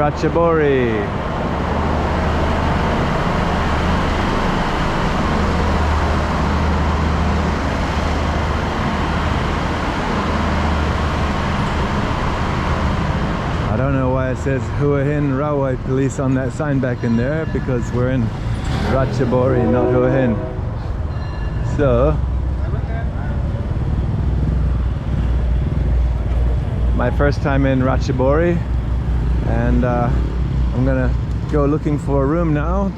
Ratchaburi. I don't know why it says Hua Hin Railway Police on that sign back in there, because we're in Ratchaburi, not Hua Hin. So my first time in Ratchaburi, and I'm gonna go looking for a room now.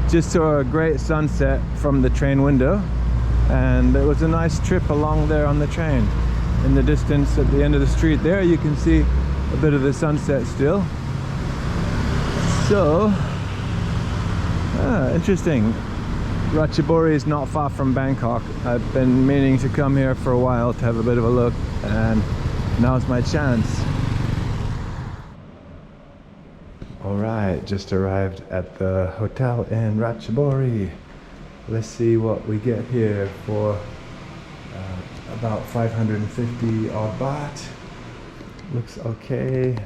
Just saw a great sunset from the train window, and it was a nice trip along there on the train. In the distance at the end of the street there, you can see a bit of the sunset still. So interesting. Ratchaburi is not far from Bangkok. I've been meaning to come here for a while to have a bit of a look, and now's my chance. Alright, just arrived at the hotel in Ratchaburi. Let's see what we get here for about 550 odd baht. Looks okay.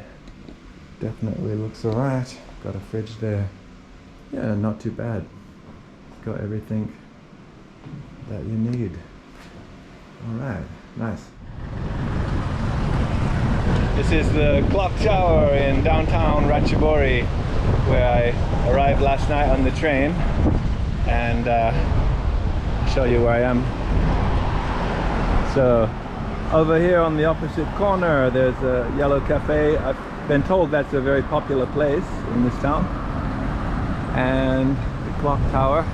Definitely looks alright. Got a fridge there. Yeah, not too bad. Got everything that you need. Alright, nice. This is the clock tower in downtown Ratchaburi, where I arrived last night on the train, and I'll show you where I am. So over here on the opposite corner there's a yellow cafe. I've been told that's a very popular place in this town. And the clock tower.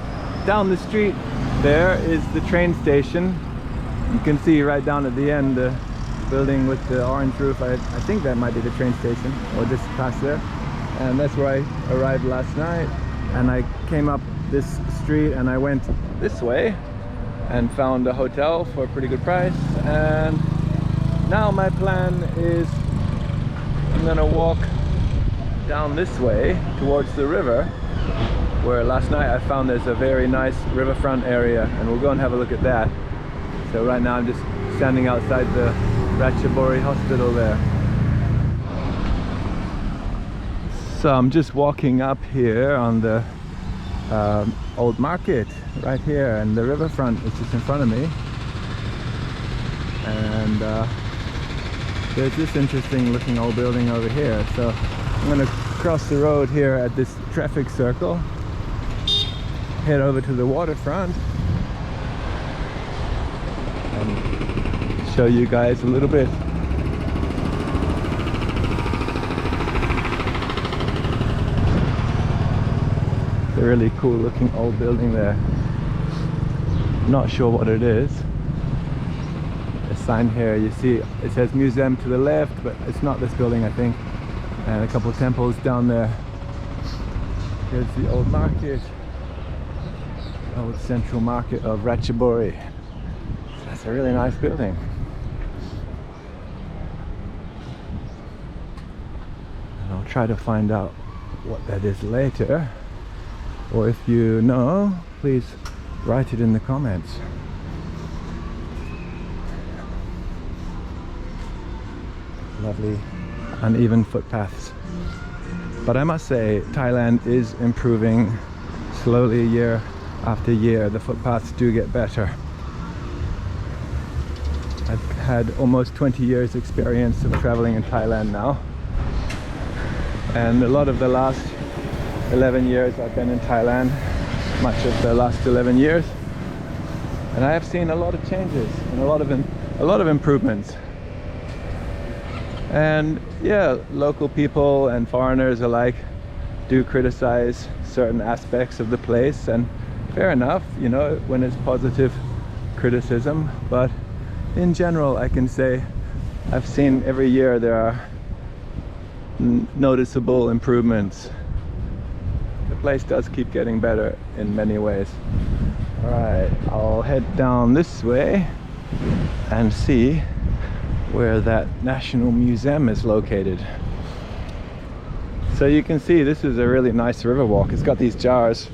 Down the street there is the train station. You can see right down at the end the building with the orange roof. I think that might be the train station, or just past there. And that's where I arrived last night. And I came up this street and I went this way and found a hotel for a pretty good price. And now my plan is I'm gonna walk down this way towards the river, where last night I found there's a very nice riverfront area, and we'll go and have a look at that. So right now I'm just standing outside the Ratchaburi hospital there. So I'm just walking up here on the old market right here, and the riverfront is just in front of me. And there's this interesting looking old building over here. So I'm gonna cross the road here at this traffic circle, head over to the waterfront, and show you guys a little bit. A really cool looking old building there. Not sure what it is. A sign here, you see it says museum to the left, but it's not this building, I think. And a couple of temples down there. Here's the old market, old central market of Ratchaburi. That's a really nice building. And I'll try to find out what that is later. Or if you know, please write it in the comments. Lovely uneven footpaths. But I must say, Thailand is improving slowly year after year. The footpaths do get better. I've had almost 20 years experience of traveling in Thailand now. And a lot of the last 11 years I've been in Thailand, much of the last 11 years, and I have seen a lot of changes and a lot of improvements. And yeah, local people and foreigners alike do criticize certain aspects of the place, and fair enough, you know, when it's positive criticism. But in general, I can say I've seen every year there are noticeable improvements. The place does keep getting better in many ways. Alright, I'll head down this way and see where that National Museum is located. So you can see this is a really nice river walk. It's got these jars.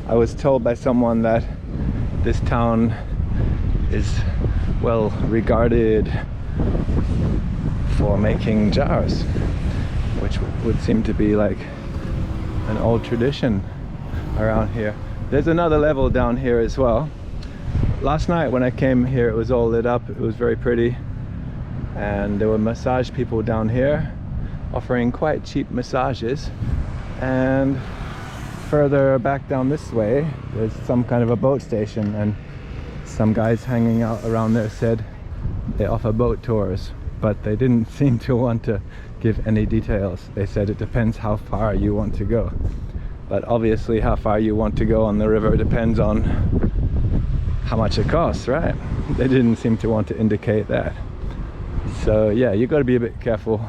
I was told by someone that this town is well regarded for making jars. which would seem to be like an old tradition around here. There's another level down here as well. Last night when I came here, it was all lit up. It was very pretty, and there were massage people down here offering quite cheap massages. And further back down this way, there's some kind of a boat station, and some guys hanging out around there said they offer boat tours, but they didn't seem to want to give any details. They said it depends how far you want to go. But obviously how far you want to go on the river depends on how much it costs, right? They didn't seem to want to indicate that. So yeah, you got to be a bit careful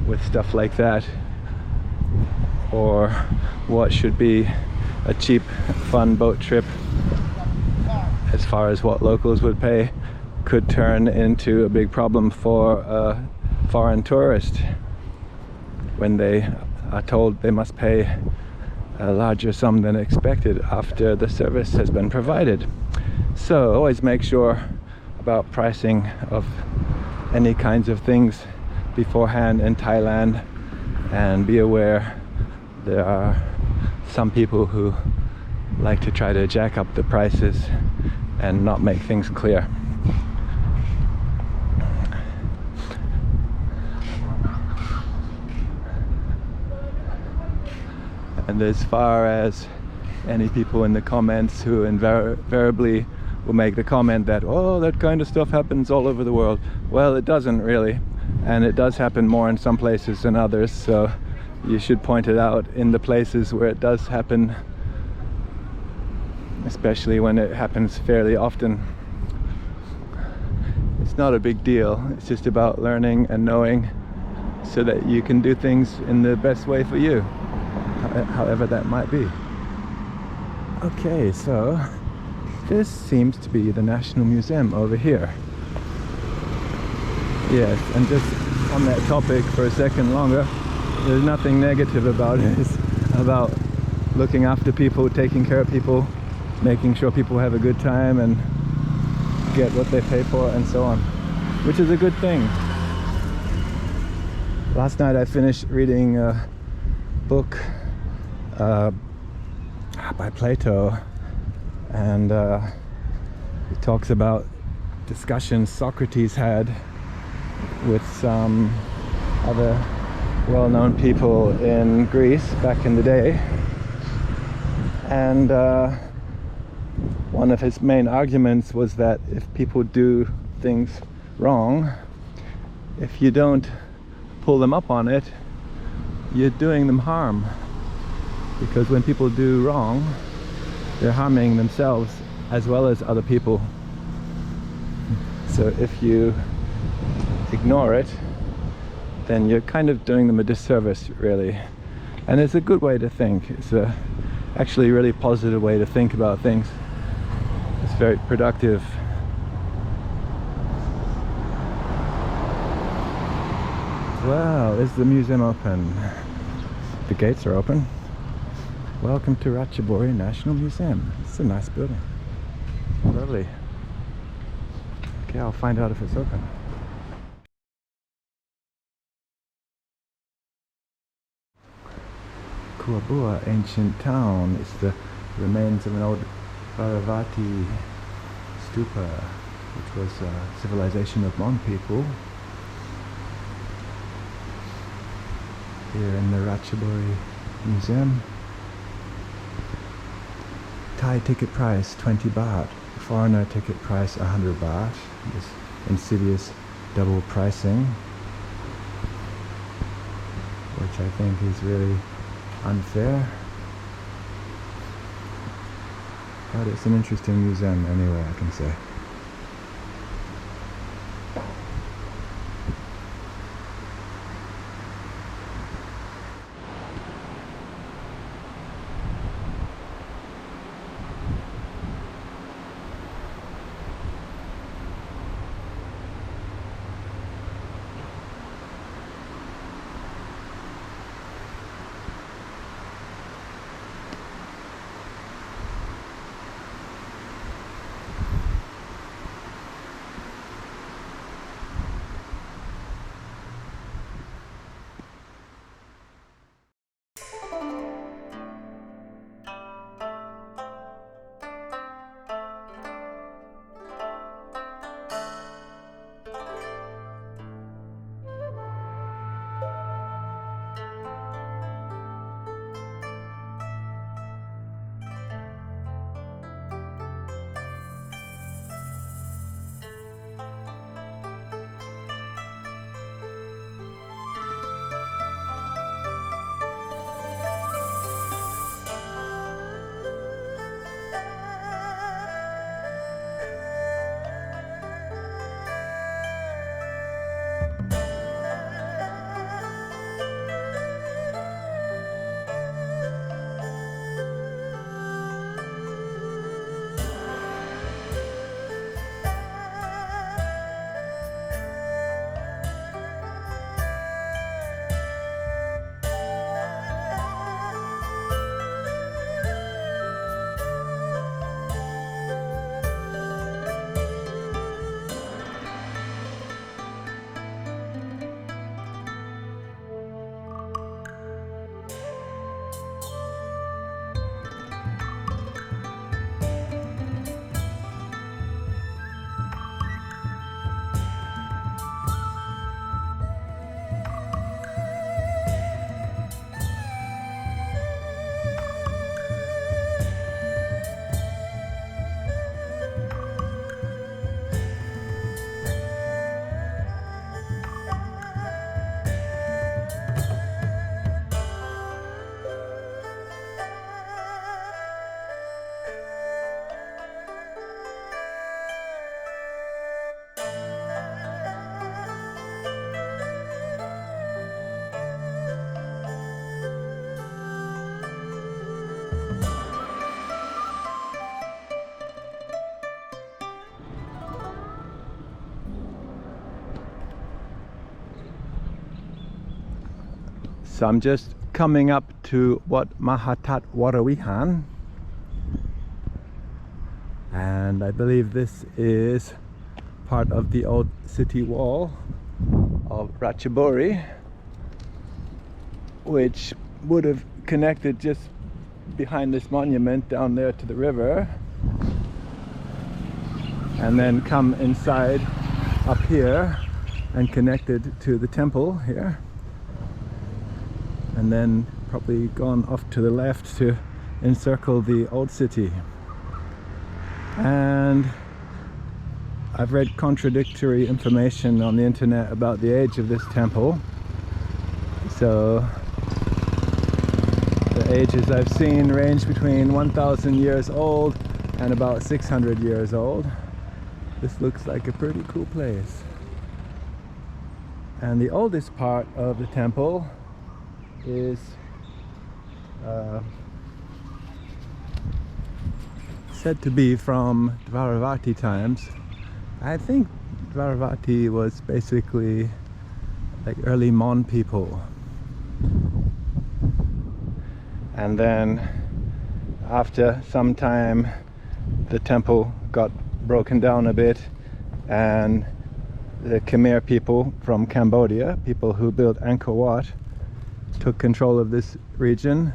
with stuff like that, or what should be a cheap, fun boat trip, as far as what locals would pay, could turn into a big problem for a foreign tourist when they are told they must pay a larger sum than expected after the service has been provided. So always make sure about pricing of any kinds of things beforehand in Thailand, and be aware there are some people who like to try to jack up the prices and not make things clear. And as far as any people in the comments who invariably will make the comment that, oh, that kind of stuff happens all over the world. Well, it doesn't really, and it does happen more in some places than others, so you should point it out in the places where it does happen, especially when it happens fairly often. It's not a big deal, it's just about learning and knowing so that you can do things in the best way for you, however that might be. Okay, so this seems to be the National Museum over here. Yes, and just on that topic for a second longer, there's nothing negative about it. It's about looking after people, taking care of people, making sure people have a good time and get what they pay for and so on, which is a good thing. Last night I finished reading a book by Plato, and it talks about discussions Socrates had with some other well-known people in Greece back in the day, and one of his main arguments was that if people do things wrong, if you don't pull them up on it, you're doing them harm. Because when people do wrong, they're harming themselves as well as other people. So if you ignore it, then you're kind of doing them a disservice, really. And it's a good way to think. It's actually a really positive way to think about things. It's very productive. Wow, is the museum open? The gates are open. Welcome to Ratchaburi National Museum. It's a nice building. Lovely. Okay, I'll find out if it's open. Kuabua ancient town is the remains of an old Varavati stupa, which was a civilization of Mon people. Here in the Ratchaburi Museum. Thai ticket price 20 baht, foreigner ticket price 100 baht. This insidious double pricing, which I think is really unfair. But it's an interesting museum anyway, I can say. So I'm just coming up to Wat Mahathat Warawihan, and I believe this is part of the old city wall of Ratchaburi, which would have connected just behind this monument down there to the river, and then come inside up here and connected to the temple here, and then probably gone off to the left to encircle the old city. And I've read contradictory information on the internet about the age of this temple. So the ages I've seen range between 1,000 years old and about 600 years old. This looks like a pretty cool place. And the oldest part of the temple is said to be from Dvaravati times. I think Dvaravati was basically like early Mon people. And then after some time the temple got broken down a bit, and the Khmer people from Cambodia, people who built Angkor Wat, took control of this region,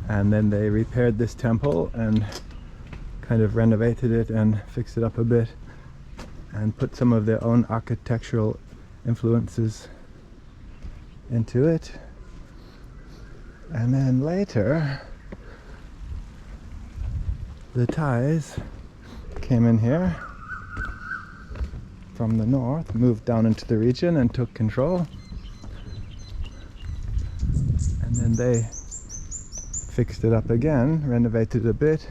and then they repaired this temple and kind of renovated it and fixed it up a bit and put some of their own architectural influences into it. And then later the Thais came in here from the north, moved down into the region and took control, and then they fixed it up again, renovated a bit,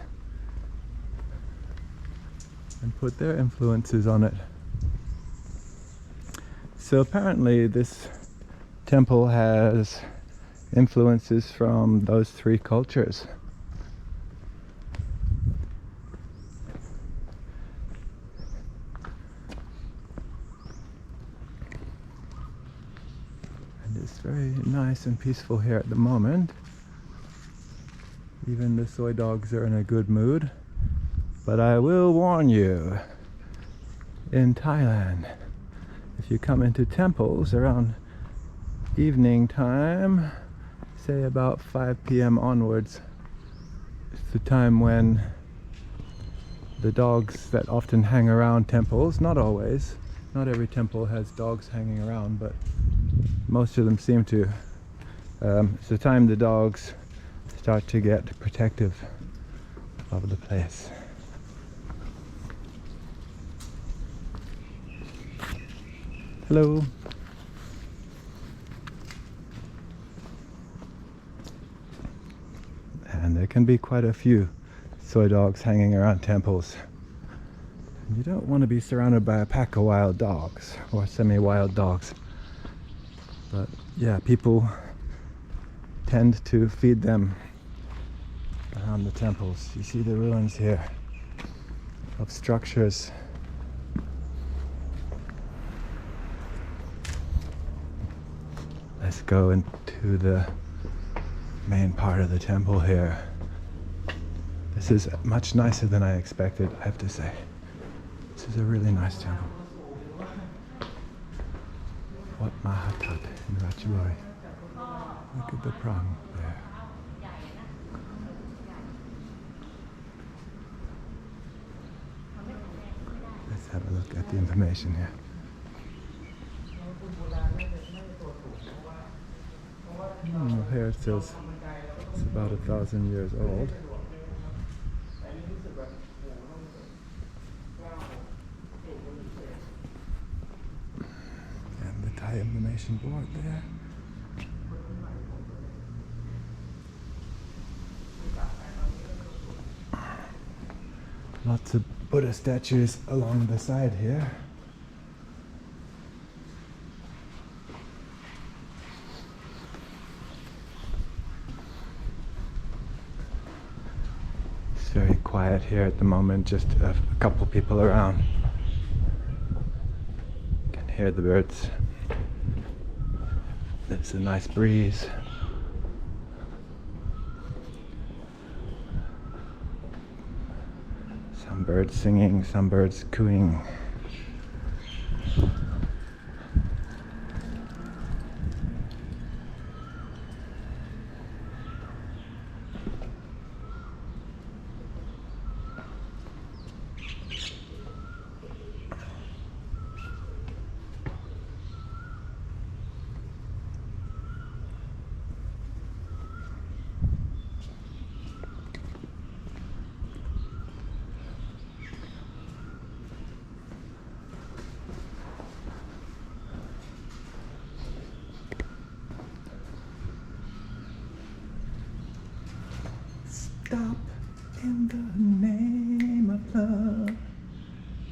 and put their influences on it. So apparently this temple has influences from those three cultures. And it's very nice and peaceful here at the moment. Even the soy dogs are in a good mood. But I will warn you, in Thailand, if you come into temples around evening time, say about 5 p.m. onwards, it's the time when the dogs that often hang around temples, not always, not every temple has dogs hanging around, but most of them seem to. It's the time the dogs start to get protective of the place. Hello. And there can be quite a few soy dogs hanging around temples. And you don't want to be surrounded by a pack of wild dogs or semi-wild dogs. But yeah, people tend to feed them around the temples. You see the ruins here of structures. Let's go into the main part of the temple here. This is much nicer than I expected, I have to say. This is a really nice temple. Wat Mahathat in Ratchaburi. Look at the prong there. Let's have a look at the information here. Here it says it's about 1,000 years old. And the Thai information board there. Lots of Buddha statues along the side here. It's very quiet here at the moment, just a couple people around. You can hear the birds. There's a nice breeze. Some birds singing, some birds cooing. Stop in the name of love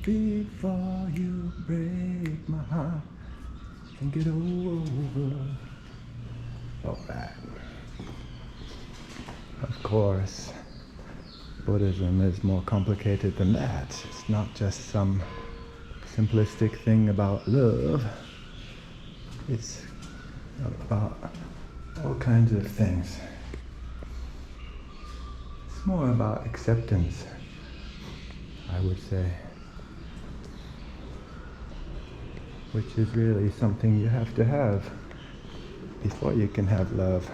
before you break my heart and get over. Oh, that. Of course, Buddhism is more complicated than that. It's not just some simplistic thing about love. It's about all kinds of things. It's more about acceptance, I would say, which is really something you have to have before you can have love.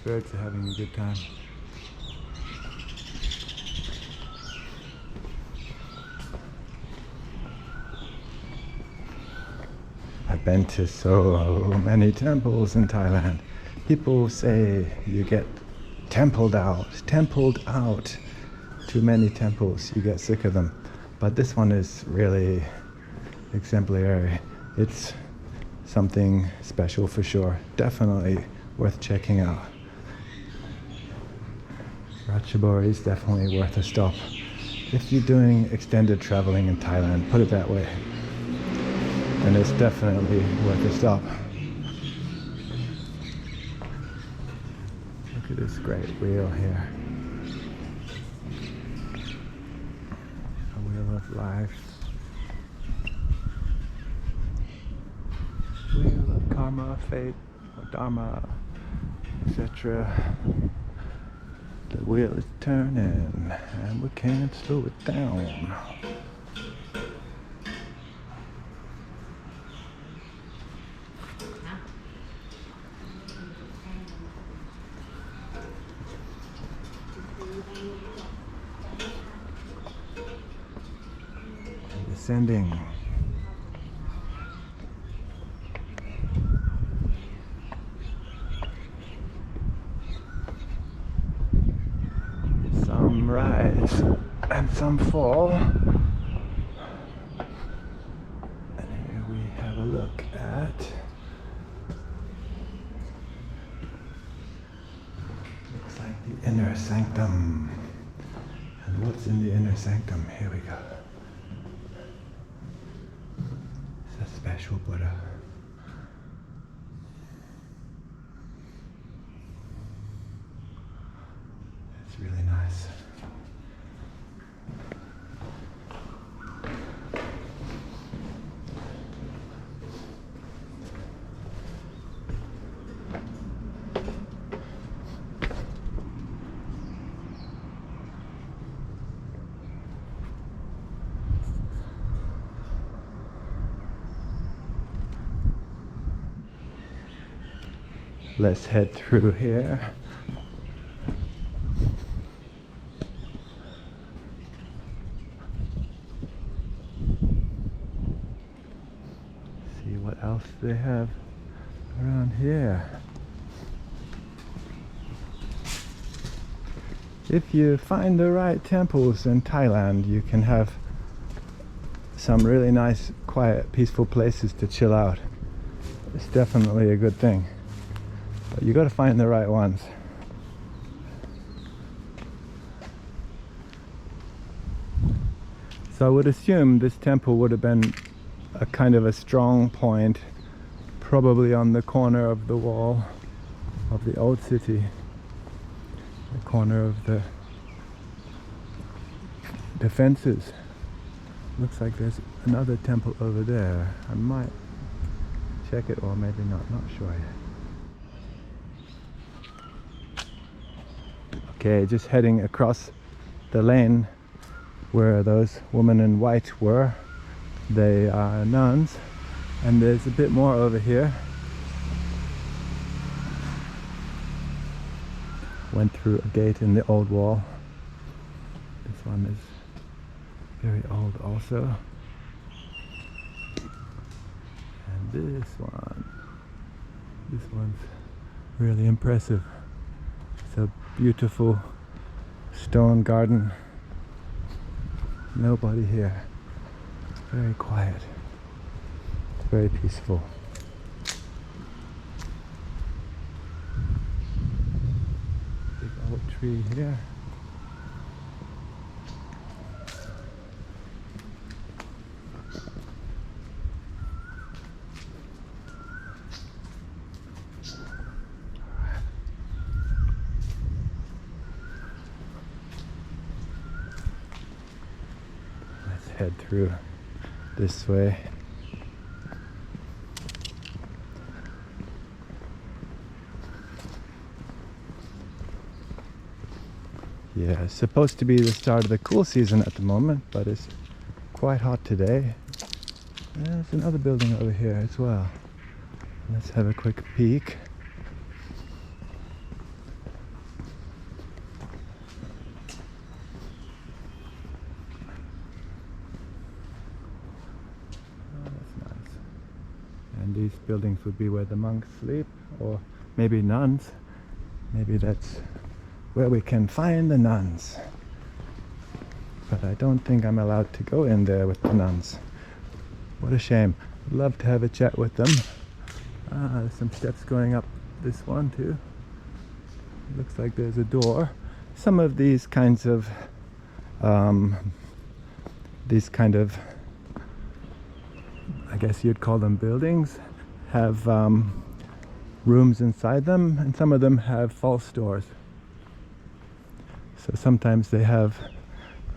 Birds are having a good time. I've been to so many temples in Thailand. People say you get templed out. Too many temples, you get sick of them. But this one is really exemplary. It's something special for sure. Definitely worth checking out. Ratchaburi is definitely worth a stop. If you're doing extended traveling in Thailand, put it that way, then it's definitely worth a stop. Look at this great wheel here. A wheel of life. Wheel of karma, fate, dharma, etc. The wheel is turning and we can't slow it down. And descending. Some rise and some fall. And here we have a look at looks like the inner sanctum. And what's in the inner sanctum? Here we go. It's a special Buddha. It's really nice. Let's head through here. See what else they have around here. If you find the right temples in Thailand, you can have some really nice, quiet, peaceful places to chill out. It's definitely a good thing. But you got to find the right ones. So I would assume this temple would have been a kind of a strong point, probably on the corner of the wall of the old city, the corner of the defenses. Looks like there's another temple over there. I might check it, or maybe not sure yet. Okay, just heading across the lane where those women in white were. They are nuns, and there's a bit more over here. Went through a gate in the old wall. This one is very old also. And this one's really impressive. It's a beautiful stone garden. Nobody here. Very quiet. Very peaceful. Big old tree here. Head through this way. Yeah, it's supposed to be the start of the cool season at the moment, but it's quite hot today. There's another building over here as well. Let's have a quick peek. These buildings would be where the monks sleep, or maybe nuns. Maybe that's where we can find the nuns. But I don't think I'm allowed to go in there with the nuns. What a shame. I'd love to have a chat with them. There's some steps going up this one too. Looks like there's a door. Some of these kinds of I guess you'd call them buildings, have rooms inside them, and some of them have false doors. So sometimes they have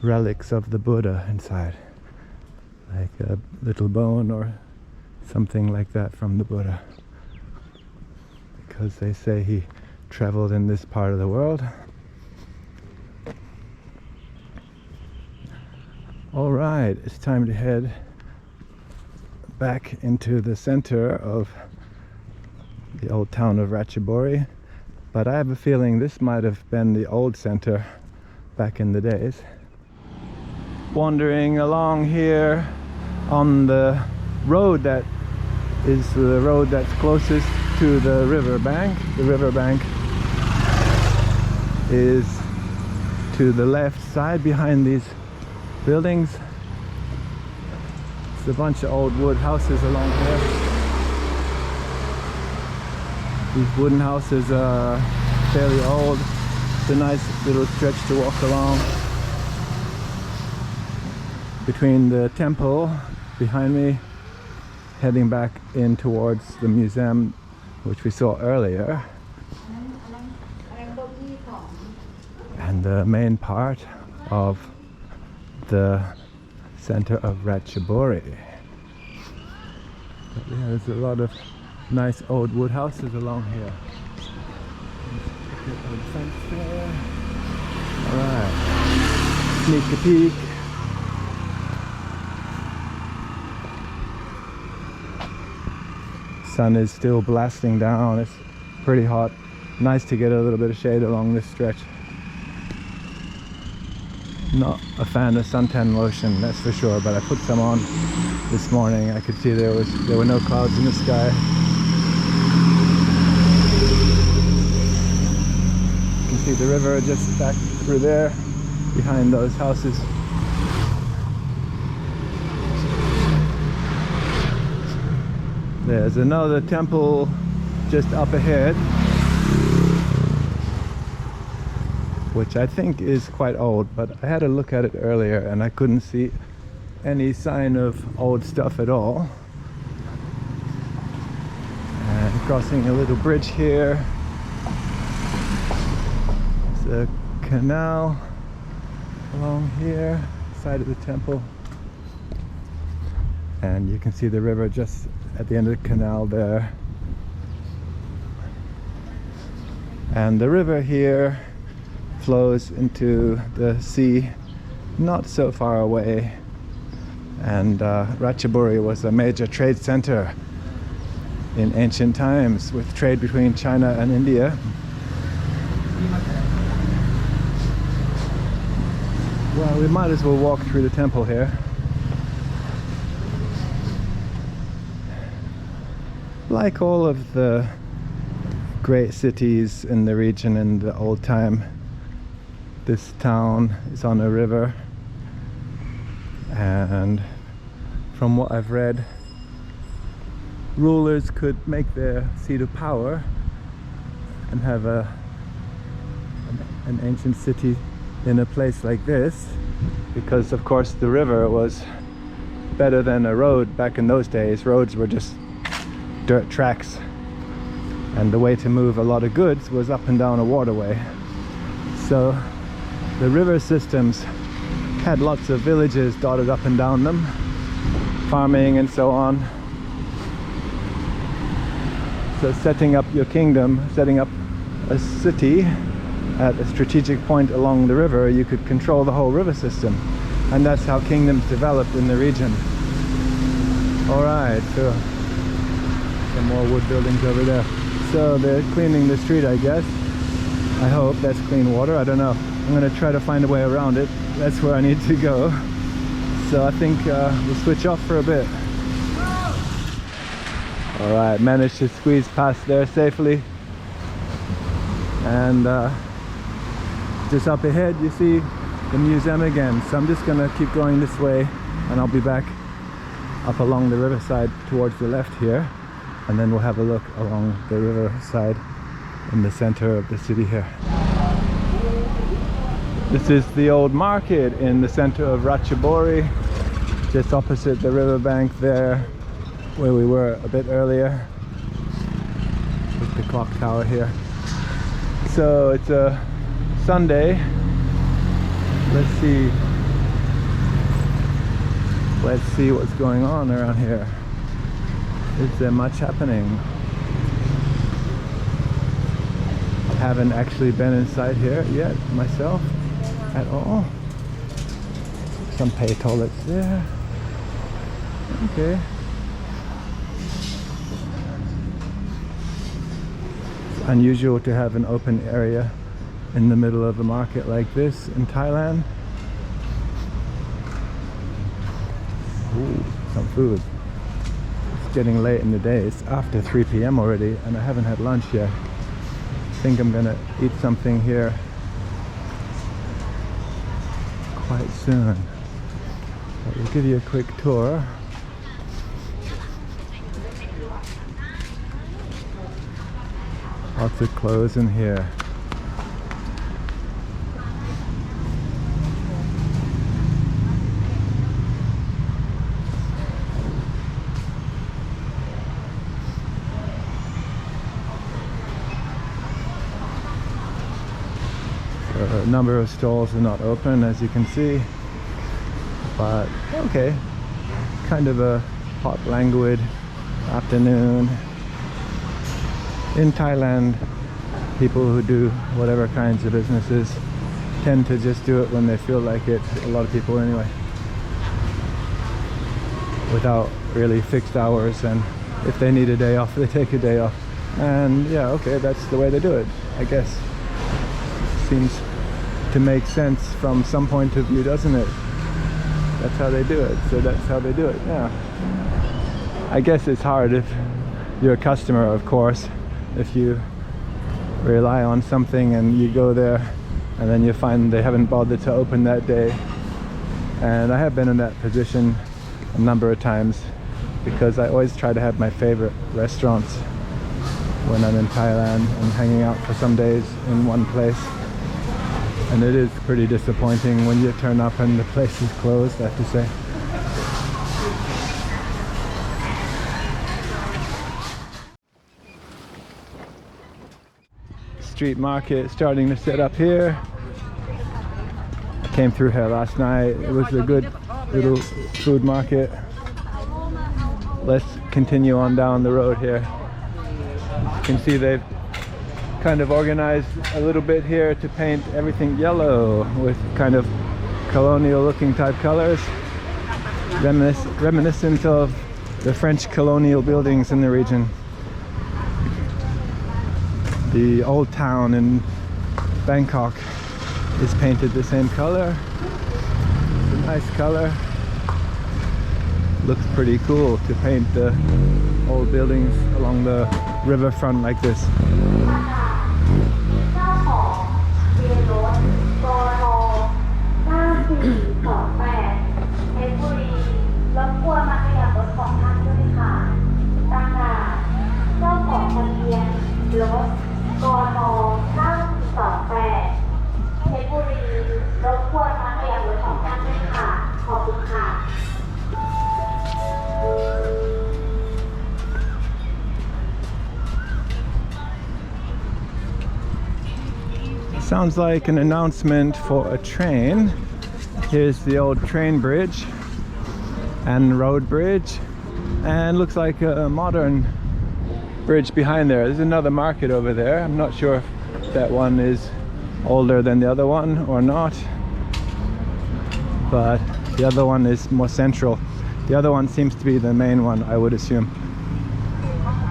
relics of the Buddha inside, like a little bone or something like that from the Buddha, because they say he traveled in this part of the world. All right, it's time to head back into the center of the old town of Ratchaburi, but I have a feeling this might have been the old center back in the days. Wandering along here on the road that is the road that's closest to the riverbank. The riverbank is to the left side behind these buildings. A bunch of old wood houses along here. These wooden houses are fairly old. It's a nice little stretch to walk along. Between the temple behind me, heading back in towards the museum which we saw earlier, and the main part of the center of Ratchaburi. But yeah, there's a lot of nice old wood houses along here. Alright, sneak a peek. Sun is still blasting down. It's pretty hot. Nice to get a little bit of shade along this stretch. Not a fan of suntan lotion, that's for sure, but I put some on this morning. I could see there were no clouds in the sky. You can see the river just back through there, behind those houses. There's another temple just up ahead. which I think is quite old, but I had a look at it earlier and I couldn't see any sign of old stuff at all. And crossing a little bridge here. There's a canal along here, side of the temple. And you can see the river just at the end of the canal there. And the river here flows into the sea not so far away. And Ratchaburi was a major trade center in ancient times, with trade between China and India. Well, we might as well walk through the temple here. Like all of the great cities in the region in the old time, this town is on a river, and from what I've read, rulers could make their seat of power and have an ancient city in a place like this, because of course the river was better than a road back in those days. Roads were just dirt tracks, and the way to move a lot of goods was up and down a waterway. So the river systems had lots of villages dotted up and down them, farming and so on. So setting up your kingdom, setting up a city at a strategic point along the river, you could control the whole river system, and that's how kingdoms developed in the region. Alright, so some more wood buildings over there. So they're cleaning the street, I guess. I hope that's clean water. I don't know. I'm going to try to find a way around it. That's where I need to go. So I think we'll switch off for a bit. Alright, managed to squeeze past there safely. And just up ahead you see the museum again. So I'm just going to keep going this way, and I'll be back up along the riverside towards the left here. And then we'll have a look along the riverside in the center of the city here. This is the old market in the center of Ratchaburi, just opposite the riverbank there, where we were a bit earlier, with the clock tower here. So it's a Sunday. Let's see what's going on around here. Is there much happening? Haven't actually been inside here yet myself at all. Some pay toilets there. Okay. It's unusual to have an open area in the middle of a market like this in Thailand. Ooh, some food. Getting late in the day. It's after 3 p.m. already, and I haven't had lunch yet. I think I'm gonna eat something here quite soon. But we'll give you a quick tour. Lots of clothes in here. A number of stalls are not open, as you can see, but okay, kind of a hot, languid afternoon. In Thailand, people who do whatever kinds of businesses tend to just do it when they feel like it. A lot of people anyway, without really fixed hours, and if they need a day off, they take a day off. And yeah, okay, that's the way they do it, I guess. Seems to make sense from some point of view, doesn't it? That's how they do it, so that's how they do it. Yeah, I guess it's hard if you're a customer, of course, if you rely on something and you go there and then you find they haven't bothered to open that day. And I have been in that position a number of times, because I always try to have my favorite restaurants when I'm in Thailand and hanging out for some days in one place. And it is pretty disappointing when you turn up and the place is closed, I have to say. Street market starting to set up here. I came through here last night. It was a good little food market. Let's continue on down the road here. You can see they've kind of organized a little bit here to paint everything yellow with kind of colonial looking type colors, reminiscent of the French colonial buildings in the region. The old town in Bangkok is painted the same color. It's a nice color. Looks pretty cool to paint the old buildings along the riverfront like this. Sounds like an announcement for a train. Here's the old train bridge and road bridge, and looks like a modern bridge behind there. There's another market over there. I'm not sure if that one is older than the other one or not, but the other one is more central. The other one seems to be the main one, I would assume.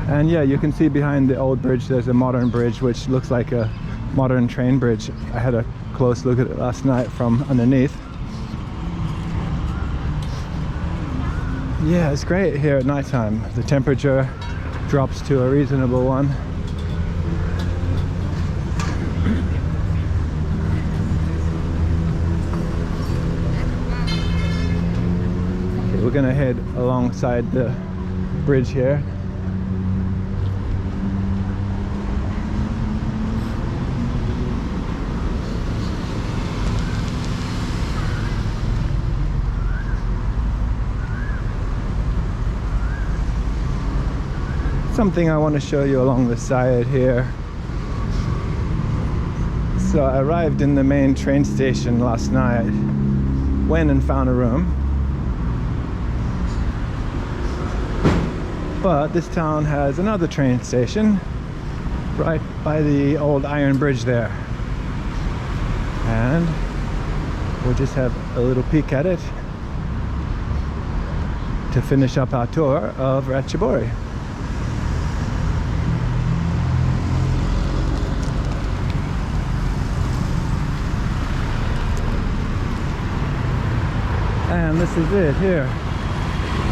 And yeah, you can see behind the old bridge there's a modern bridge which looks like a modern train bridge. I had a close look at it last night from underneath. Yeah, it's great here at nighttime. The temperature drops to a reasonable one. Okay, we're gonna head alongside the bridge here. Something I want to show you along the side here. So I arrived in the main train station last night, went and found a room, but this town has another train station right by the old iron bridge there, and we'll just have a little peek at it to finish up our tour of Ratchaburi. And this is it here,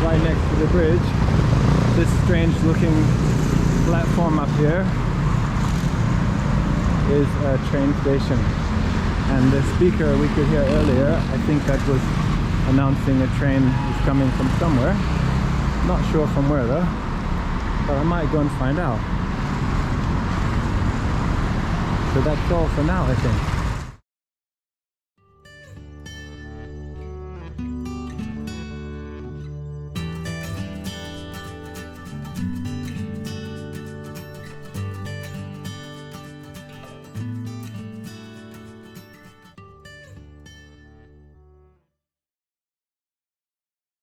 right next to the bridge. This strange looking platform up here is a train station. And the speaker we could hear earlier, I think that was announcing a train is coming from somewhere. Not sure from where though, but I might go and find out. So that's all for now, I think.